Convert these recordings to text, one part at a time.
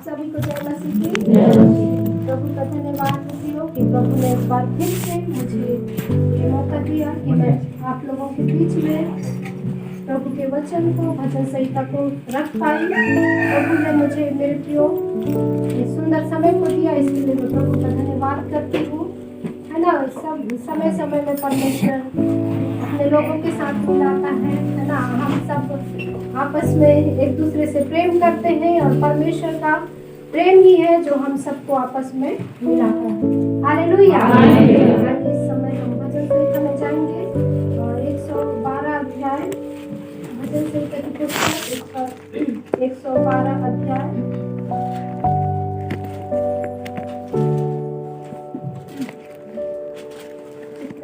सभी को जय मसीह की। प्रभु का धन्यवाद हो कि प्रभु ने एक बार फिर से मुझे ये मौका दिया कि मैं आप लोगों के बीच में प्रभु के वचन को, भजन संहिता को रख पाई। प्रभु ने मुझे मेरे प्रियो ये सुंदर समय को दिया, इसके लिए मैं प्रभु का धन्यवाद करती हूँ। है ना, सब समय समय में परमेश्वर अपने लोगों के साथ मिलाता है ना। हम सब आपस में एक दूसरे से प्रेम करते हैं और परमेश्वर का प्रेम ही है जो हम सबको आपस में मिलाता है। हालेलुया। इस समय हम भजन संहिता में जाएंगे और 112 अध्याय भजन संहिता की पुस्तक 112 अध्याय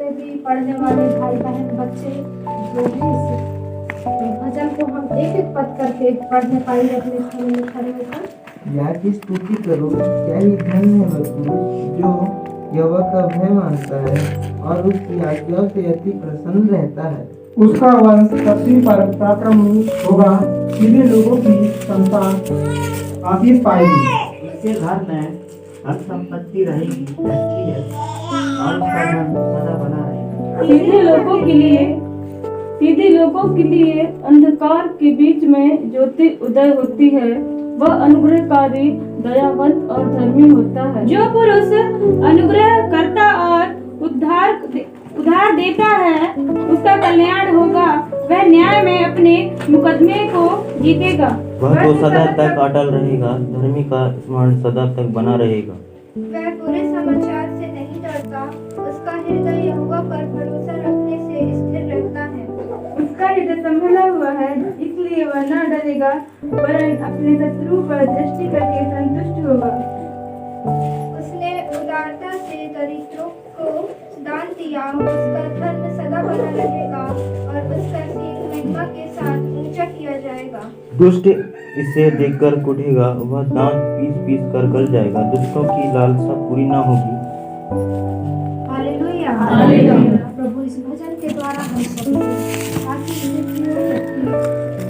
भी पढ़ने वाले भाई बहन बच्चे जो भी इस भजन को हम एक एक पद करके पढ़ने पाएंगे अपने स्थान में खड़े होकर। या की स्तुति करो, क्या ही धन्य है वह पुरुष जो यहोवा का भय मानता है और उसकी आज्ञाओं से अति प्रसन्न रहता है। उसका वंश पृथ्वी पर पराक्रमी होगा, सीधे लोगों की संतान आशीष पाएगी। उसके घर में धन संपत्ति रहेगी, अच्छी है और उसका मन सदा बना रहेगा। सीधे लोगों के लिए अंधकार के बीच में ज्योति उदय होती है। वह अनुग्रहकारी, दयावंत और धर्मी होता है। जो पुरुष अनुग्रह करता और उद्धार देता है उसका कल्याण होगा। वह न्याय में अपने मुकदमे को जीतेगा। वह तो सदा तक अटल रहेगा, धर्मी का स्मरण सदा तक बना रहेगा। वह बुरे समाचार से नहीं डरता, उसका हृदय यहोवा पर भरोसा रखने से स्थिर रहता है। उसका हृदय संभला हुआ है, इसलिए वह न डरेगा, वरन अपने शत्रु पर दृष्टि करके संतुष्ट होगा। उसने उदारता से दरिद्रों को दान दिया, उसका धर्म सदा बना रहेगा और उसका सिर महिमा के साथ ऊंचा किया जाएगा। दुष्ट इसे देखकर कुढ़ेगा, वह दांत पीस पीस कर गल जाएगा। दुष्टों की लालसा पूरी न होगी। हालेलुया। प्रभु इस भजन के द्वारा हम सबको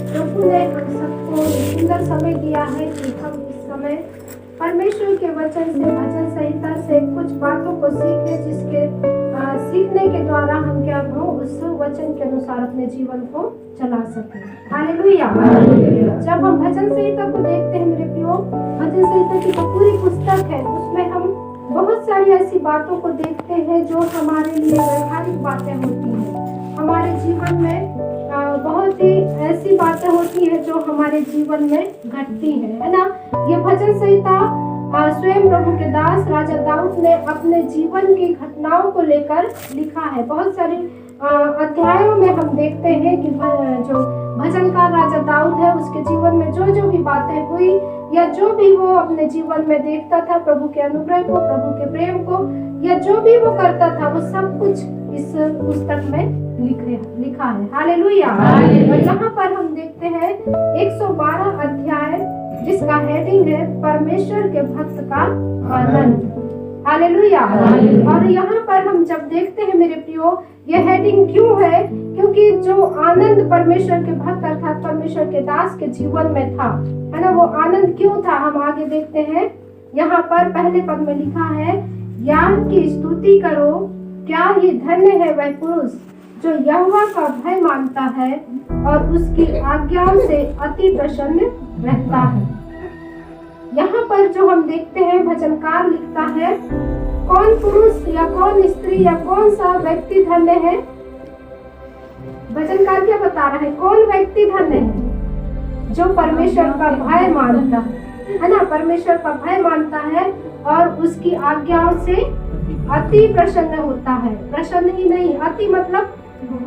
प्रभु ने हम सबको सुंदर समय दिया है कि हम इस समय परमेश्वर के वचन से, भजन संहिता से कुछ बातों को सीखें, जिसके सीखने के द्वारा हम क्या हो उस वचन के अनुसार अपने जीवन को चला सकें। हालेलुया। जब हम भजन संहिता को देखते हैं मेरे प्रियो, भजन संहिता की जो पूरी पुस्तक है उसमें हम बहुत सारी ऐसी बातों को देखते हैं जो हमारे लिए व्यवहारिक बातें होती हैं। हमारे जीवन में बहुत ही ऐसी बातें होती हैं जो हमारे जीवन में घटती है ना। ये भजन संहिता स्वयं प्रभु के दास राजा दाऊद ने अपने जीवन की घटनाओं को लेकर लिखा है। बहुत सारे अध्यायों में हम देखते हैं कि जो भजनकार राजा दाऊद है उसके जीवन में जो जो भी बातें हुई या जो भी वो अपने जीवन में देखता था, प्रभु के अनुग्रह को, प्रभु के प्रेम को, या जो भी वो करता था वो सब कुछ इस पुस्तक में लिखा है। हालेलुया। और यहाँ पर हम देखते हैं 112 अध्याय जिसका हेडिंग है परमेश्वर के भक्त का आनंद। हालेलुया। और यहाँ पर हम जब देखते हैं मेरे प्रियो, ये हेडिंग क्यों है? क्योंकि जो आनंद परमेश्वर के भक्त अर्थात परमेश्वर के दास के जीवन में था, है ना, वो आनंद क्यों था हम आगे देखते हैं। यहाँ पर पहले पद में लिखा है, ज्ञान की स्तुति करो, क्या ही धन्य है वह पुरुष जो यहोवा का भय मानता है और उसकी आज्ञाओं से अति प्रसन्न रहता है। यहाँ पर जो हम देखते हैं भजनकार लिखता है, कौन पुरुष या कौन स्त्री या कौन सा व्यक्ति धन्य है। भजनकार क्या बता रहा है? कौन व्यक्ति धन्य है? जो परमेश्वर का भय मानता है ना, परमेश्वर का भय मानता है और उसकी आज्ञाओं से अति प्रसन्न होता है। प्रसन्न ही नहीं, अति मतलब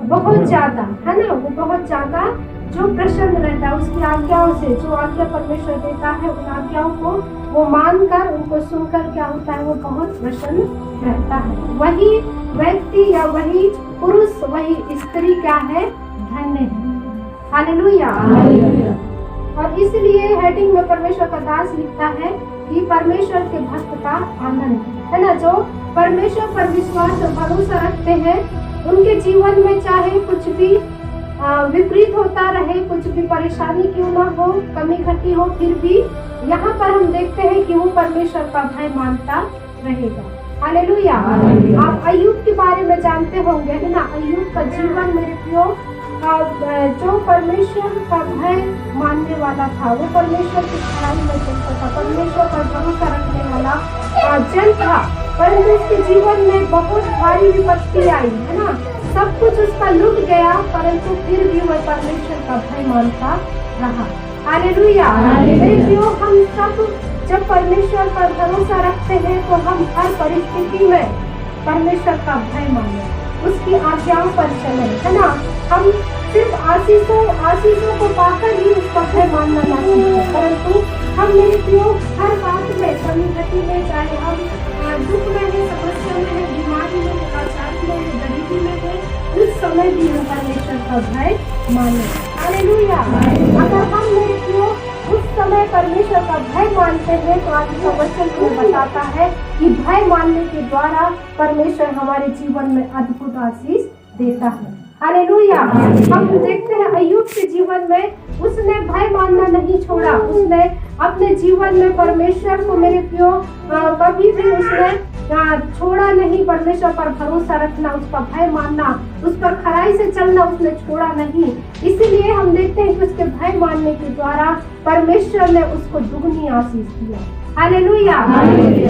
बहुत ज्यादा, है ना, वो बहुत ज्यादा जो प्रसन्न रहता है उसकी आज्ञाओं से। जो आज्ञा परमेश्वर देता है उन आज्ञाओं को वो मानकर, उनको सुनकर क्या होता है, वो बहुत प्रसन्न रहता है। वही व्यक्ति या वही पुरुष, वही स्त्री क्या है, धन्य है। हालेलुया। और इसलिए हेडिंग में परमेश्वर का दास लिखता है कि परमेश्वर के भक्त का आनंद, है ना, जो परमेश्वर पर विश्वास और भरोसा रखते हैं उनके जीवन में चाहे कुछ भी विपरीत होता रहे, कुछ भी परेशानी क्यों ना हो, कमी घटी हो, फिर भी यहाँ पर हम देखते हैं कि वो परमेश्वर का भय मानता रहेगा। हालेलुया। आप अय्यूब के बारे में जानते होंगे, है ना। अय्यूब का जीवन मेरे प्रियो, जो परमेश्वर का भय मानने वाला था, वो परमेश्वर की खड़ाई में चलता था, परमेश्वर पर भरोसा रखने वाला जन था। परंतु उसके जीवन में बहुत भारी विपत्ति आई, है ना। सब कुछ उसका लुट गया, परंतु फिर भी वह परमेश्वर का भय मानता रहा। हालेलुया। मेरे प्रियो, हम सब जब परमेश्वर पर भरोसा रखते हैं तो हम हर परिस्थिति में परमेश्वर का भय माने, उसकी आज्ञाओं पर चले, है ना। हम सिर्फ आशीषों को पाकर ही उसका भय मानना ना सीखें, परंतु हम मेरे प्रियो हर बात में, कमी घटी में, चाहे हम दुख में है, समस्या में है, बीमारी में, लाचारी में है, गरीबी में है, उस समय भी हम परमेश्वर का भय माने। हालेलुया। अगर हम मेरे प्रियो उस समय परमेश्वर का भय मानते हैं तो आगे का वचन हमें बताता है कि भय मानने के द्वारा परमेश्वर हमारे जीवन में अद्भुत आशीष देता है। हालेलुया। हम देखते हैं अय्यूब के जीवन में उसने भय मानना नहीं छोड़ा, उसने अपने जीवन में परमेश्वर को मेरे प्रियो कभी भी उसने छोड़ा नहीं। परमेश्वर पर भरोसा रखना, उसका भय मानना, उस पर खराई से चलना उसने छोड़ा नहीं। इसीलिए हम देखते हैं कि उसके भय मानने के द्वारा परमेश्वर ने उसको दुगनी आशीष दिया। हालेलुया।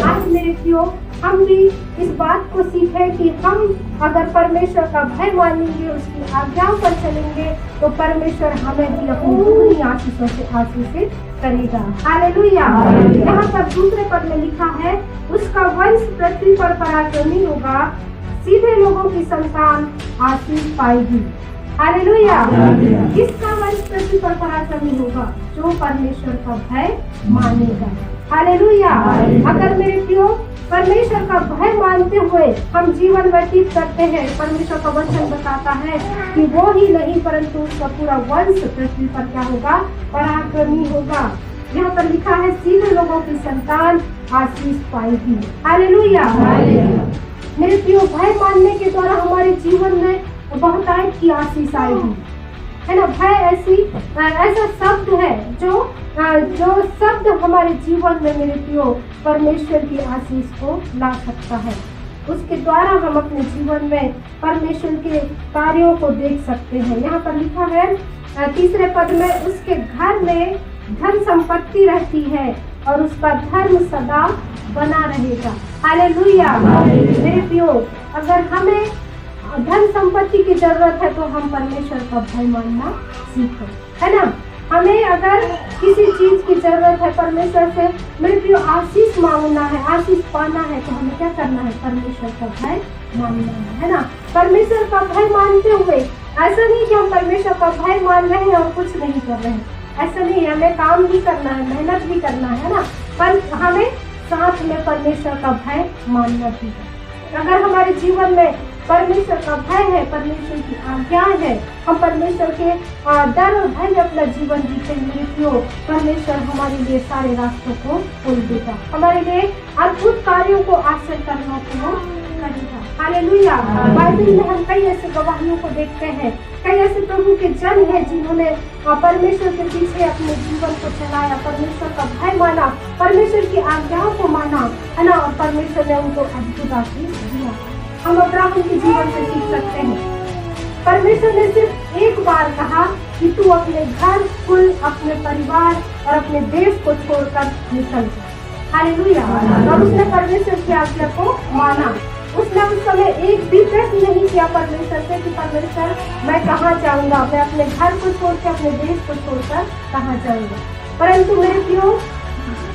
आज मेरे प्रियो, हम भी इस बात को सीखें कि हम अगर परमेश्वर का भय मानेंगे, उसकी आज्ञाओं पर चलेंगे, तो परमेश्वर हमें भी अपनी दुगनी आशीषों से आशीषित करेगा। हालेलुया। यहाँ पर दूसरे पद में लिखा है, उसका वंश पृथ्वी पर पराक्रमी होगा, सीधे लोगों की संतान आशीष पाएगी। हालेलुया। किसका वंश पृथ्वी पर पराक्रमी होगा? जो परमेश्वर का भय मानेगा। हालेलुया। अगर मेरे प्रियो परमेश्वर का भय मानते हुए हम जीवन व्यतीत करते हैं, परमेश्वर का वचन बताता है कि वो ही नहीं परंतु उसका पूरा वंश पृथ्वी पर क्या होगा? पराक्रमी होगा। यहाँ पर लिखा है, सीधे लोगों की संतान आशीष पाएगी। हालेलुया। मेरे प्रियो, भय मानने के द्वारा हमारे जीवन में बहुतायत की आशीष आएगी, है ना। भय ऐसा शब्द है जो शब्द हमारे जीवन में मेरे प्रियो परमेश्वर की आशीष को ला सकता है। उसके द्वारा हम अपने जीवन में परमेश्वर के कार्यों को देख सकते हैं। यहाँ पर लिखा है तीसरे पद में, उसके घर में धन संपत्ति रहती है और उसका धर्म सदा बना रहेगा। हालेलुया। मेरे प्रियो, अगर हमें धन संपत्ति की जरूरत है तो हम परमेश्वर का भय मानना सीखें, है ना। हमें अगर किसी चीज की जरूरत है परमेश्वर से, मेरे प्रियो आशीष मांगना है, आशीष पाना है, तो हमें क्या करना है? परमेश्वर का भय मानना है ना। परमेश्वर का भय मानते हुए ऐसा नहीं कि हम परमेश्वर का भय मान रहे हैं और कुछ नहीं कर रहे हैं, ऐसा नहीं। हमें काम भी करना है, मेहनत भी करना है ना, पर हमें साथ में परमेश्वर का भय मानना भी है। अगर हमारे जीवन में परमेश्वर का भय है, परमेश्वर की आज्ञाएं है, हम परमेश्वर के डर और भय में अपना जीवन जीते हैं, परमेश्वर हमारे लिए सारे रास्तों को खोल देगा, हमारे लिए अद्भुत कार्यों को आश्चर्य करना को करेगा। हालेलुया। बाइबल में हम कई ऐसे गवाहियों को देखते हैं, कई ऐसे प्रभु के जन हैं जिन्होंने परमेश्वर के पीछे अपने जीवन को चलाया, परमेश्वर का भय माना, परमेश्वर की आज्ञाओं को माना, है ना, और परमेश्वर ने उनको अद्भुत आशीष दिया। हम अब्राहम के जीवन से सीख सकते हैं। परमेश्वर ने सिर्फ एक बार कहा कि तू अपने घर, कुल, अपने परिवार और अपने देश को छोड़कर निकल जा। हालेलुया। और उसने परमेश्वर की आज्ञा को माना। उसने उस समय एक भी प्रश्न नहीं किया परमेश्वर से कि परमेश्वर मैं कहाँ जाऊंगा, मैं अपने घर को छोड़कर, अपने देश को छोड़कर कहाँ जाऊंगा। परंतु मेरे प्रियो,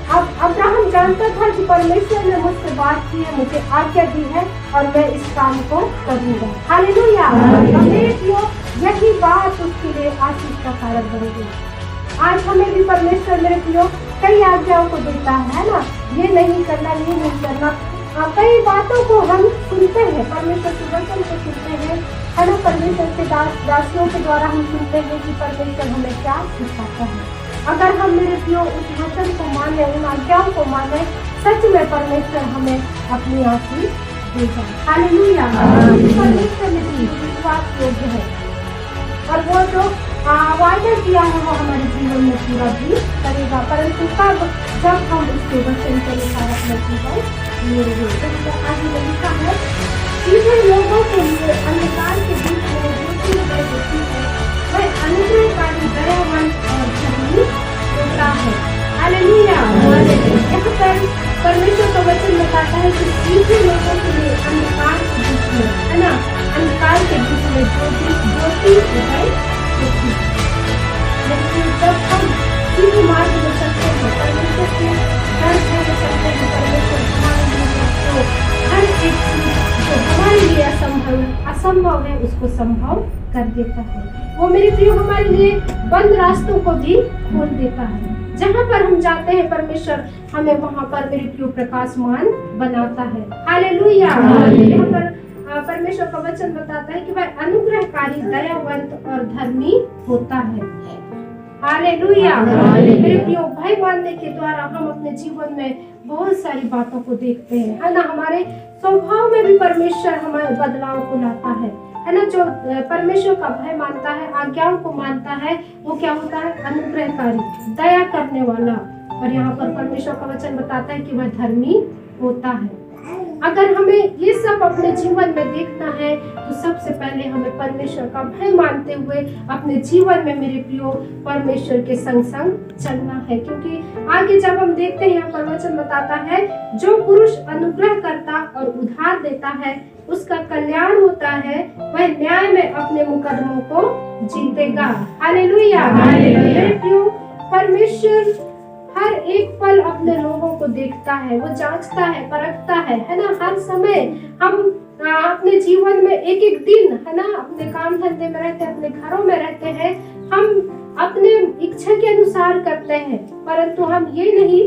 अब अब्राहम जानता था कि परमेश्वर ने मुझसे बात की है, मुझे आज्ञा दी है और मैं इस काम को करूंगा। हालेलुया। मेरे प्रियो, यही बात उसके लिए आशीष का कारण बनेगी। आज हमें भी परमेश्वर मेरे प्रियो कई आज्ञाओं को देता है ना, ये नहीं करना, ये नहीं करना। कई बातों को हम सुनते हैं, परमेश्वर के वचन को सुनते हैं, है ना। परमेश्वर के दासियों के द्वारा हम सुनते हैं कि परमेश्वर हमें क्या सिखाता है। अगर हम मेरे प्रियो उस वचन को माने, उन आज्ञाओं को माने, सच में परमेश्वर हमें अपनी आशीष देगा। हालेलुया। परमेश्वर में विश्वास योग्य है। और वो जो वायदा किया है वो हमारे जीवन में पूरा भी करेगा। परंतु कब? जब हम उसके वचन के अनुसार अपना जीवन जिएंगे। तो आगे में लिखा है, सीधे लोगों के लिए अंधकार के बीच में ज्योति उदय होती है, वह अनुग्रहकारी, दयावान और धर्मी होता है। हालेलुया। यहाँ पर परमेश्वर का वचन बताता है कि सीधे लोगों के लिए अंधकार के बीच में, है ना, अंधकार के बीच में ज्योति उदय होती है। लेकिन जब हम सीधे मार्ग में चलते हैं, परमेश्वर के दर में चलते हैं, परमेश्वर हमारे लिए तो हर एक चीज जो हमारे लिए असंभव है उसको संभव कर देता है। वो मेरे प्रियो हमारे लिए बंद रास्तों को भी खोल देता है। जहाँ पर हम जाते हैं परमेश्वर हमें वहाँ पर मेरे प्रियो प्रकाशमान बनाता है। हालेलुया। यहाँ पर परमेश्वर का वचन बताता है कि वह अनुग्रहकारी, दयावंत और धर्मी होता है। हालेलुया। मेरे प्रियो, भय मानने के द्वारा हम अपने जीवन में बहुत सारी बातों को देखते हैं, है ना। हमारे स्वभाव में भी परमेश्वर हमारे बदलाव को लाता है ना। जो परमेश्वर का भय मानता है, आज्ञाओं को मानता है, वो क्या होता है? अनुग्रहकारी, दया करने वाला। और यहाँ पर परमेश्वर का वचन बताता है कि वह धर्मी होता है। अगर हमें ये सब अपने जीवन में देखना है तो सबसे पहले हमें परमेश्वर का भय मानते हुए अपने जीवन में मेरे प्रियो परमेश्वर के संग संग चलना है। क्योंकि आगे जब हम देखते हैं, यहाँ पर वचन बताता है, जो पुरुष अनुग्रह करता और उधार देता है उसका कल्याण होता है, वह न्याय में अपने मुकदमों को जीतेगा। हालेलुया। मेरे प्रियो, परमेश्वर हर एक पल अपने लोगों को देखता है, वो जांचता है, परखता है ना। हर समय हम अपने जीवन में एक एक दिन, है ना, अपने काम धंधे में रहते हैं, अपने घरों में रहते हैं, हम अपने इच्छा के अनुसार करते हैं, परंतु हम ये नहीं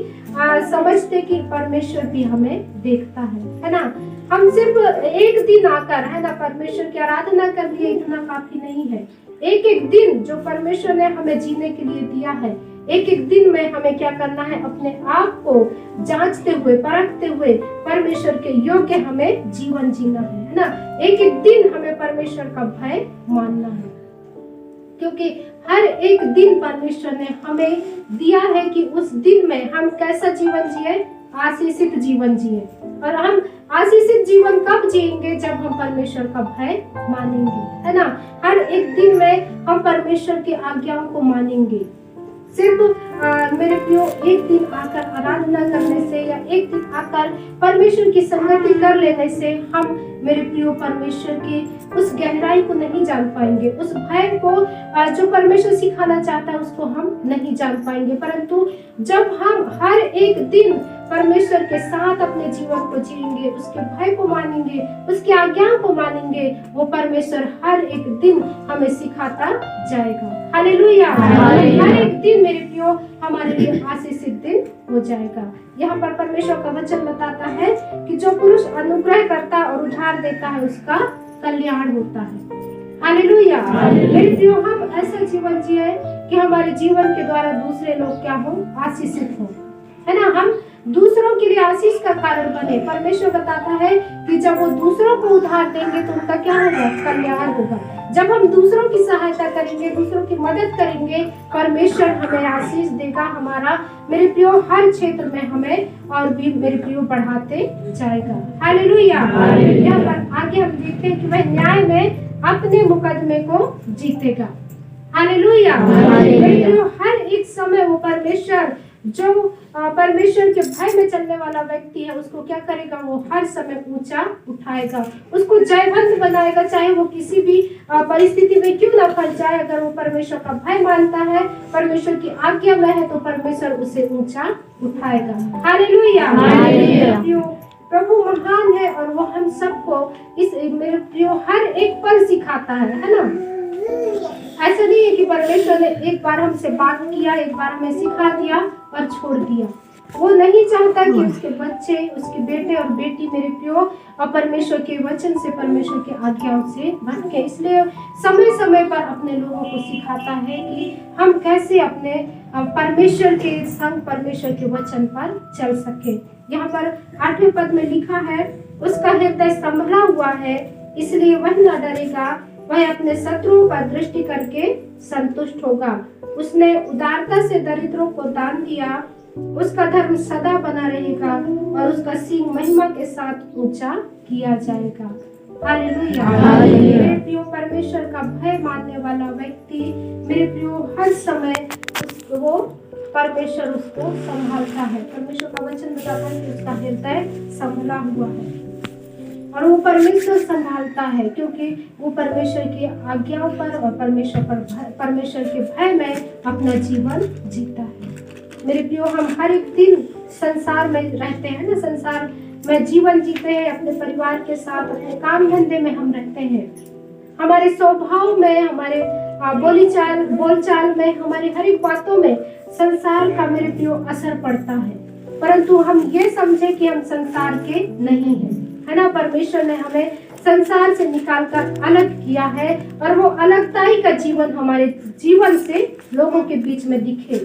समझते कि परमेश्वर भी हमें देखता है ना। हम सिर्फ एक दिन आकर, है ना, परमेश्वर की आराधना कर लिए, इतना काफी नहीं है। एक एक दिन जो परमेश्वर ने हमें जीने के लिए दिया है, एक एक दिन में हमें क्या करना है? अपने आप को जांचते हुए, परखते हुए परमेश्वर के योग्य हमें जीवन जीना है ना। एक एक दिन हमें परमेश्वर का भय मानना है, क्योंकि हर एक दिन परमेश्वर ने हमें दिया है कि उस दिन में हम कैसा जीवन जिए? आशीषित जीवन जिए। और हम आशीषित जीवन कब जिएंगे? जब हम परमेश्वर का भय मानेंगे, है ना। हर एक दिन में हम परमेश्वर की आज्ञाओं को मानेंगे। सिर्फ मेरे प्रियो एक दिन आकर आराधना करने से या एक दिन आकर परमेश्वर की संगति कर लेने से हम मेरे प्रियो परमेश्वर की उस गहराई को नहीं जान पाएंगे। उस भय को जो परमेश्वर सिखाना चाहता है उसको हम नहीं जान पाएंगे। परंतु जब हम हर एक दिन परमेश्वर के साथ अपने जीवन को जिएंगे, उसके भय को मानेंगे, उसकी आज्ञाओं को मानेंगे, वो परमेश्वर हर एक दिन हमें सिखाता जाएगा। हालेलुया। हर एक दिन मेरे प्रियो हमारे लिए आशीषित दिन हो जाएगा। यहाँ पर परमेश्वर का वचन बताता है कि जो पुरुष अनुग्रह करता और उधार देता है उसका कल्याण होता है। हालेलुया। मेरे प्रियो, हम ऐसा जीवन जिए कि हमारे जीवन के द्वारा दूसरे लोग क्या हो? आशीषित हो, है ना। हम दूसरों के लिए आशीष का कारण बने। परमेश्वर बताता है कि जब वो दूसरों को उधार देंगे तो उनका क्या होगा? कल्याण होगा। जब हम दूसरों की सहायता करेंगे, दूसरों की मदद करेंगे, परमेश्वर हमें आशीष देगा। हमारा मेरे प्रियो हर क्षेत्र में हमें और भी मेरे प्रियो बढ़ाते जाएगा। हालेलुया। यहाँ पर आगे हम देखते हैं कि वह न्याय में अपने मुकदमे को जीतेगा। हालेलुया। मेरे प्रियो हर एक समय वो परमेश्वर, जो परमेश्वर के भय में चलने वाला व्यक्ति है, उसको क्या करेगा? वो हर समय ऊंचा उठाएगा, उसको जयवंत बनाएगा। चाहे वो किसी भी परिस्थिति में क्यों ना फंस जाए, अगर वो परमेश्वर का भय मानता है, परमेश्वर की आज्ञा में है, तो परमेश्वर उसे ऊंचा उठाएगा। हालेलुया। प्रभु महान है और वो हम सबको इस मेरे प्रियो हर एक पल सिखाता है ना। ऐसा नहीं है कि परमेश्वर ने एक बार हमसे बात किया, एक बार हमें सिखा दिया और छोड़ दिया। वो नहीं चाहता कि उसके बच्चे, उसके बेटे और बेटी मेरे प्रियो और परमेश्वर के वचन से, परमेश्वर के आज्ञाओं से भटके। इसलिए समय समय पर अपने लोगों को सिखाता है कि हम कैसे अपने परमेश्वर के संग, परमेश्वर के वचन पर चल सके। यहाँ पर 8वें पद में लिखा है, उसका हृदय संभला हुआ है, इसलिए वह न डरेगा वह अपने शत्रुओं पर दृष्टि करके संतुष्ट होगा। उसने उदारता से दरिद्रों को दान दिया, उसका धर्म सदा बना रहेगा और उसका सींग महिमा के साथ ऊंचा किया जाएगा। हालेलुया। मेरे प्रियो, परमेश्वर का भय मानने वाला व्यक्ति, मेरे प्रियो, हर समय वो परमेश्वर उसको संभालता है। परमेश्वर का वचन बताता है कि उसका हृदय संभला हुआ है और वो परमेश्वर संभालता है, क्योंकि वो परमेश्वर की आज्ञाओं पर और परमेश्वर के भय में अपना जीवन जीता है। मेरे प्रियो, हम हर एक दिन संसार में रहते हैं ना, संसार में जीवन जीते हैं, अपने परिवार के साथ, अपने काम धंधे में हम रहते हैं। हमारे स्वभाव में, हमारे बोलचाल में, हमारी हर एक बातों में संसार का, मेरे प्रियो, असर पड़ता है। परंतु हम ये समझे कि हम संसार के नहीं हैं, है ना। परमेश्वर ने हमें संसार से निकालकर अलग किया है और वो अलगताई का जीवन हमारे जीवन से लोगों के बीच में दिखे।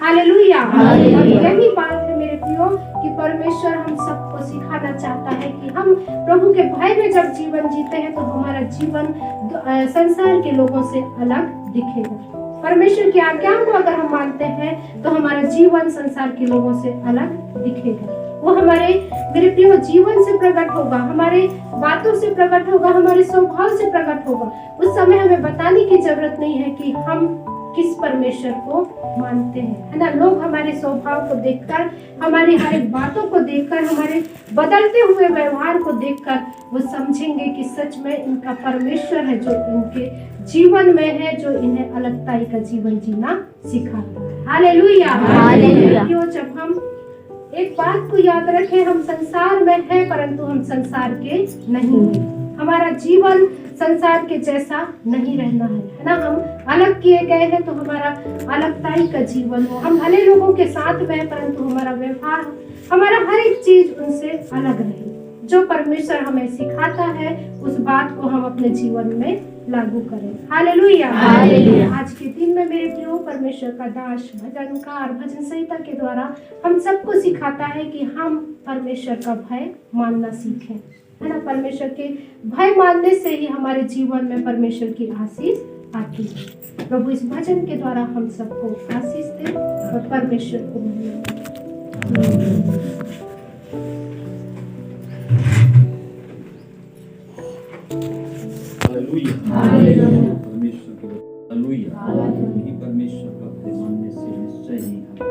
हालेलुया। और यही बात है मेरे प्रियो कि परमेश्वर हम सबको सिखाना चाहता है कि हम प्रभु के भय में जब जीवन जीते हैं तो हमारा जीवन संसार के लोगों से अलग दिखेगा। परमेश्वर की आज्ञाओं को अगर हम मानते हैं तो हमारा जीवन संसार के लोगों से अलग दिखेगा। वो हमारे, मेरे प्रियो, जीवन से प्रकट होगा, हमारे बातों से प्रकट होगा, हमारे स्वभाव से प्रकट होगा। उस समय हमें बताने की जरूरत नहीं है कि हम किस परमेश्वर को मानते हैं, है ना। लोग हमारे स्वभाव को देखकर, हमारी हर एक बातों को देखकर, हमारे बदलते हुए व्यवहार को देखकर वो समझेंगे कि सच में इनका परमेश्वर है जो इनके जीवन में है, जो इन्हें अलगताई का जीवन जीना सिखाता है। हालेलुया। हालेलुया। जब हम एक बात को याद रखें, हम संसार में हैं परंतु हम संसार के नहीं हैं। हमारा जीवन संसार के जैसा नहीं रहना है ना। हम अलग किए गए हैं तो हमारा अलगताई का जीवन हो। हम भले लोगों के साथ में परंतु हमारा व्यवहार, हमारा हर एक चीज उनसे अलग रहे। जो परमेश्वर हमें सिखाता है उस बात को हम अपने जीवन में लागू करें। हालेलुया। आज के दिन में मेरे प्रियो, परमेश्वर का दास भजनकार भजन संहिता के द्वारा हम सबको सिखाता है कि हम परमेश्वर का भय मानना सीखें, है ना। परमेश्वर के भय मानने से ही हमारे जीवन में परमेश्वर की आशीष आती है। प्रभु इस भजन के द्वारा हम सबको आशीष दे और परमेश्वर को परमेश्वर के हालेलुया। परमेश्वर का भय मानने से निश्चय ही हमका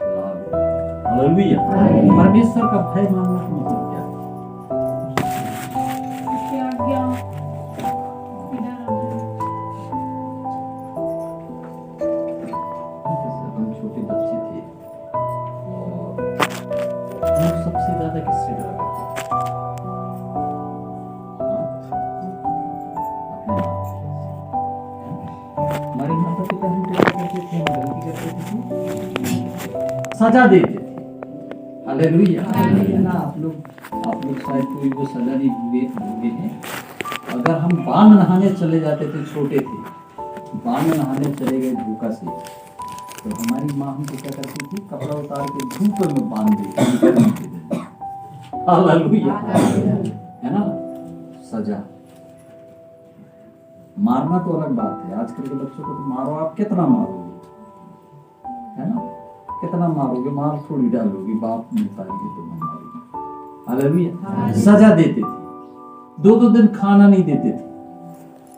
लाभ है। हालेलुया। परमेश्वर का भय मानना का मतलब क्या है? हम छोटे बच्चे थे और हम सबसे ज्यादा किससे डरा करते थे? हमारे माता पिता हम क्या करते थे? गलती करते थे, सजा देते थे। हालेलुया। ना आप लोग शायद कोई वो सजा नहीं भोगे हैं। अगर हम बांध नहाने चले जाते थे, छोटे थे, बांध नहाने चले गए धूका से, तो हमारी माँ हमको क्या करती थी? कपड़ा उतार के धूप में बांध देती। हालेलुया। है ना, सजा। मारना तो अलग बात है। आजकल के बच्चों को तो मारो, आप कितना मारोगे, है ना, कितना मारोगे? मार थोड़ी डालोगे, बाप मिलता है तो मारोगे। हालेलुया। सजा देते थे, 2-2 दिन खाना नहीं देते थे।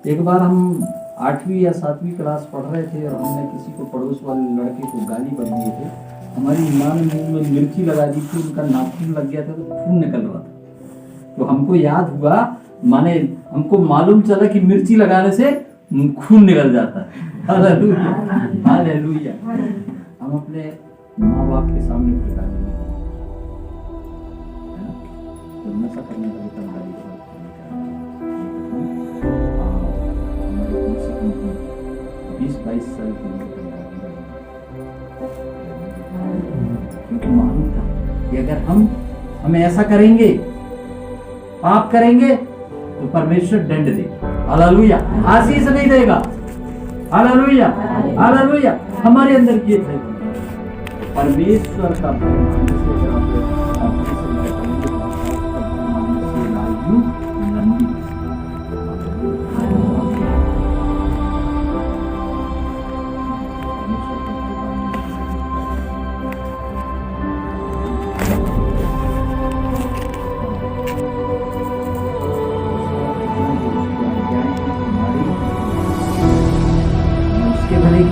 एक बार हम 8वीं या 7वीं क्लास पढ़ रहे थे और हमने किसी को, पड़ोस वाले लड़के को गाली बक दिए थे। हमारी माँ ने मुंह में मिर्ची लगा दी थी, उनका नाखून लग गया था तो खून निकल रहा था। तो हमको याद हुआ, माने हमको मालूम चला कि मिर्ची लगाने से खून निकल जाता है। हालेलुया। हालेलुया। हम अपने माँ बाप के सामने प्रकार नहीं तो नशा करने का भी तंदारी हमारे कम से कम 20-22 साल की उम्र क्योंकि मालूम था कि अगर हम ऐसा करेंगे, पाप करेंगे तो परमेश्वर दंड देगा। हालेलुया। आशीष नहीं देगा। हालेलुया। हालेलुया। हमारे अंदर ये है परमेश्वर का भय मानने से आयु लंबी।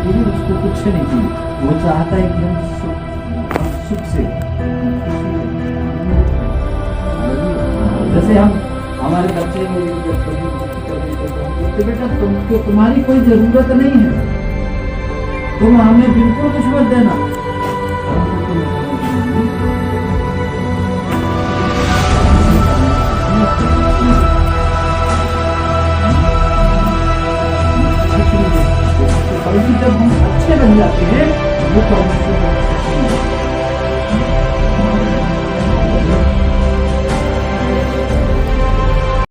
गुरु उसको कुछ नहीं चाहिए, वो चाहता है कि हम सुख से जैसे हम हमारे बच्चे तो बेटा तुमको तुम्हारी कोई जरूरत नहीं है, तुम हमें बिल्कुल कुछ मत देना, जब हम अच्छे बन जाते हैं वो परमेश्वर